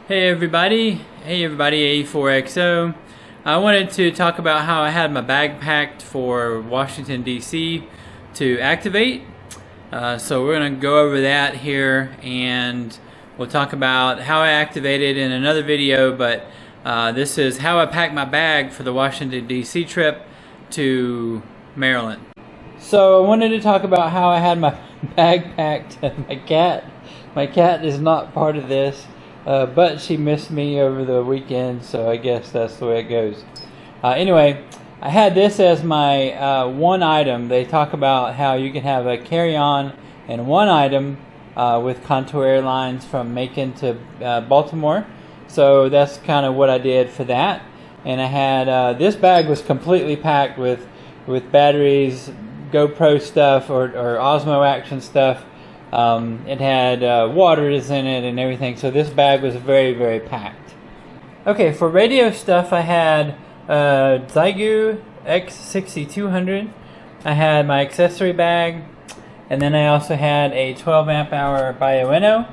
Hey everybody, A4XO. I wanted to talk about how I had my bag packed for Washington DC to activate. So we're going to go over that here, and we'll talk about how I activated in another video, but this is how I packed my bag for the Washington DC trip to Maryland. So I wanted to talk about how I had my bag packed. My cat is not part of this. But she missed me over the weekend, so I guess that's the way it goes. Anyway, I had this as my one item. They talk about how you can have a carry-on and one item with Contour Airlines from Macon to Baltimore. So that's kind of what I did for that. And I had this bag was completely packed with batteries, GoPro stuff, or Osmo Action stuff. It had waters in it and everything, so this bag was very, very packed. Okay, for radio stuff, I had Zygu X6200. I had my accessory bag, and then I also had a 12 amp hour Bioenno.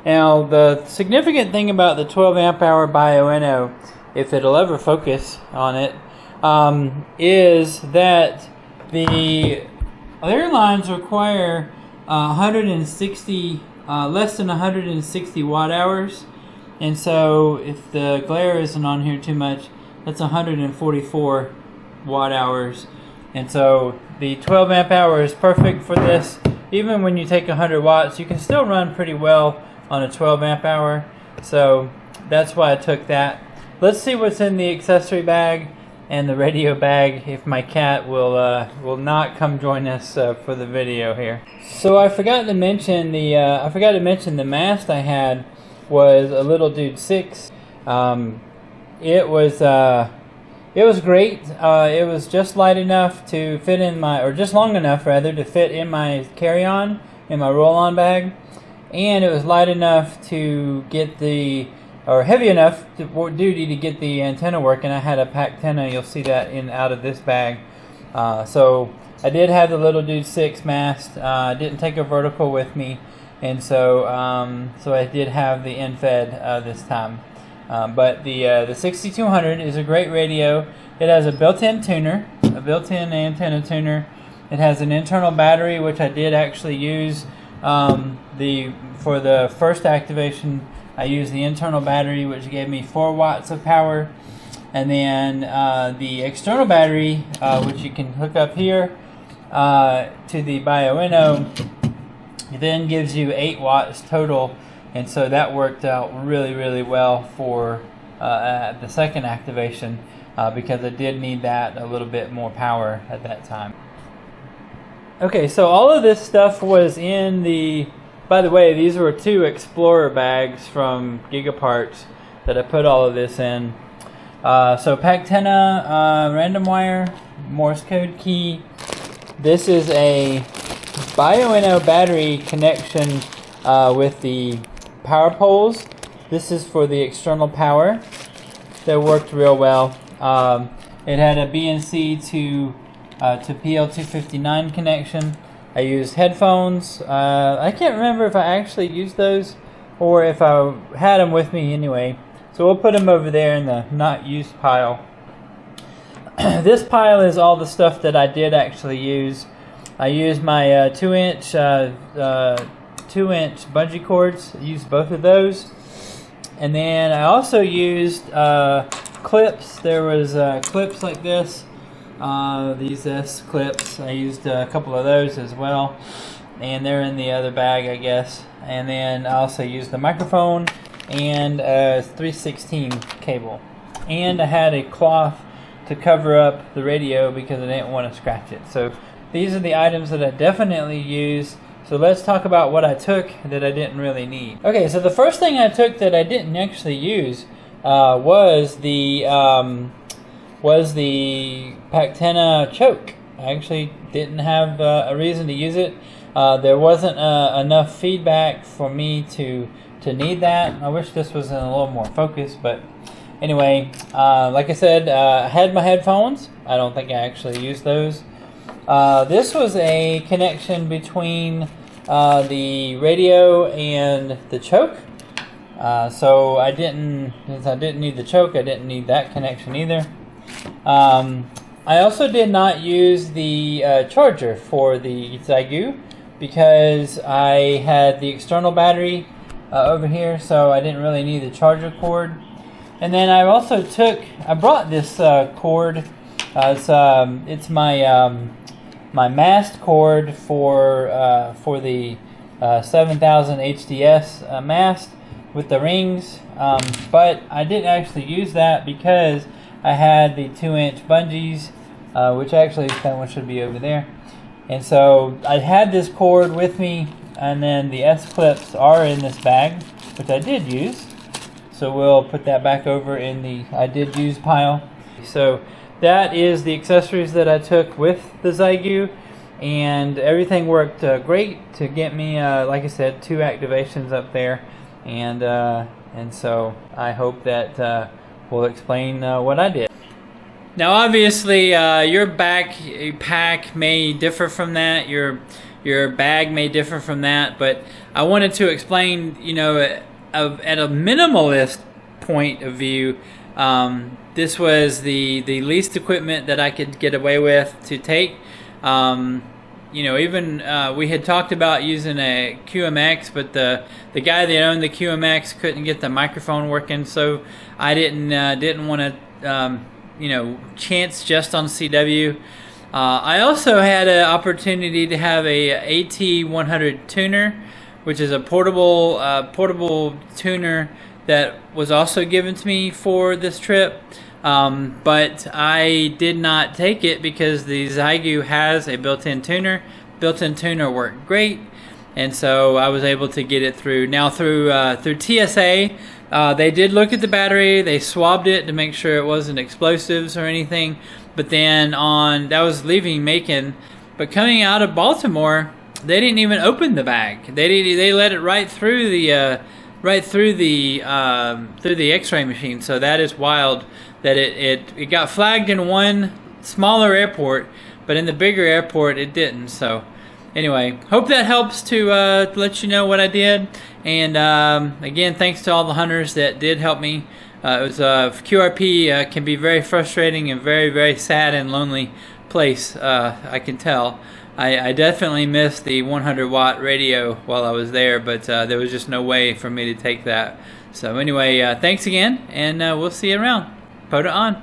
Now, the significant thing about the 12 amp hour Bioenno, if it'll ever focus on it, is that the airlines require 160, less than 160 watt hours, and so if the glare isn't on here too much, that's 144 watt hours, and so the 12 amp hour is perfect for this. Even when you take 100 watts, you can still run pretty well on a 12 amp hour, so that's why I took that. Let's see what's in the accessory bag and the radio bag, if my cat will not come join us for the video here. So I forgot to mention the mast I had was a Little Dude 6. It was great. It was just light enough to fit in my, or just long enough rather, to fit in my carry-on, in my roll-on bag, and it was light enough to get the, or heavy enough duty to get the antenna working. I had a packed antenna. You'll see that out of this bag. So I did have the Little Dude 6 mast. I didn't take a vertical with me, and so I did have the end-fed this time. But the 6200 is a great radio. It has a built-in tuner, a built-in antenna tuner. It has an internal battery, which I did actually use for the first activation. I used the internal battery, which gave me 4 watts of power, and then the external battery, which you can hook up here to the Bioenno, then gives you 8 watts total, and so that worked out really, really well for the second activation because I did need that a little bit more power at that time. Okay, so all of this stuff was in the... By the way, these were 2 Explorer bags from Gigaparts that I put all of this in. So Pactena, random wire, Morse code key. This is a Bioenno battery connection with the power poles. This is for the external power. That worked real well. It had a BNC to PL259 connection. I used headphones. I can't remember if I actually used those or if I had them with me anyway. So we'll put them over there in the not used pile. This pile is all the stuff that I did actually use. I used my 2-inch bungee cords. I used both of those. And then I also used clips. There was clips like this. These S clips, I used a couple of those as well, and they're in the other bag, I guess. And then I also used the microphone and a 316 cable, and I had a cloth to cover up the radio because I didn't want to scratch it. So these are the items that I definitely used. So let's talk about what I took that I didn't really need. Okay, so the first thing I took that I didn't actually use was the Pactena choke. I actually didn't have a reason to use it. There wasn't enough feedback for me to need that. I wish this was in a little more focus, but anyway, like I said, I had my headphones. I don't think I actually used those. This was a connection between the radio and the choke. So since I didn't need the choke, I didn't need that connection either. I also did not use the charger for the Zygu because I had the external battery over here, so I didn't really need the charger cord. And then I brought this cord. It's my mast cord for the 7000 HDS mast with the rings, but I didn't actually use that because I had the 2-inch bungees, which actually that one should be over there. And so I had this cord with me, and then the S-clips are in this bag, which I did use. So we'll put that back over in the I did use pile. So that is the accessories that I took with the Zygu, and everything worked great to get me, like I said, 2 activations up there. And so I hope that will explain what I did. Now, obviously, your backpack may differ from that. Your bag may differ from that. But I wanted to explain, at a minimalist point of view, this was the least equipment that I could get away with to take. Even we had talked about using a QMX, but the guy that owned the QMX couldn't get the microphone working, so I didn't want to chance just on CW. I also had an opportunity to have a AT100 tuner, which is a portable tuner that was also given to me for this trip. But I did not take it because the Zygu has a built-in tuner. Built-in tuner worked great, and so I was able to get it through. Now through TSA, they did look at the battery. They swabbed it to make sure it wasn't explosives or anything. But then that was leaving Macon, but coming out of Baltimore, they didn't even open the bag. They let it right through the X-ray machine. So that is wild that it got flagged in one smaller airport, but in the bigger airport it didn't. So anyway, hope that helps to let you know what I did. And again, thanks to all the hunters that did help me. QRP can be very frustrating and very, very sad and lonely place. I can tell. I definitely missed the 100-watt radio while I was there, but there was just no way for me to take that. So anyway, thanks again, and we'll see you around. Pota on.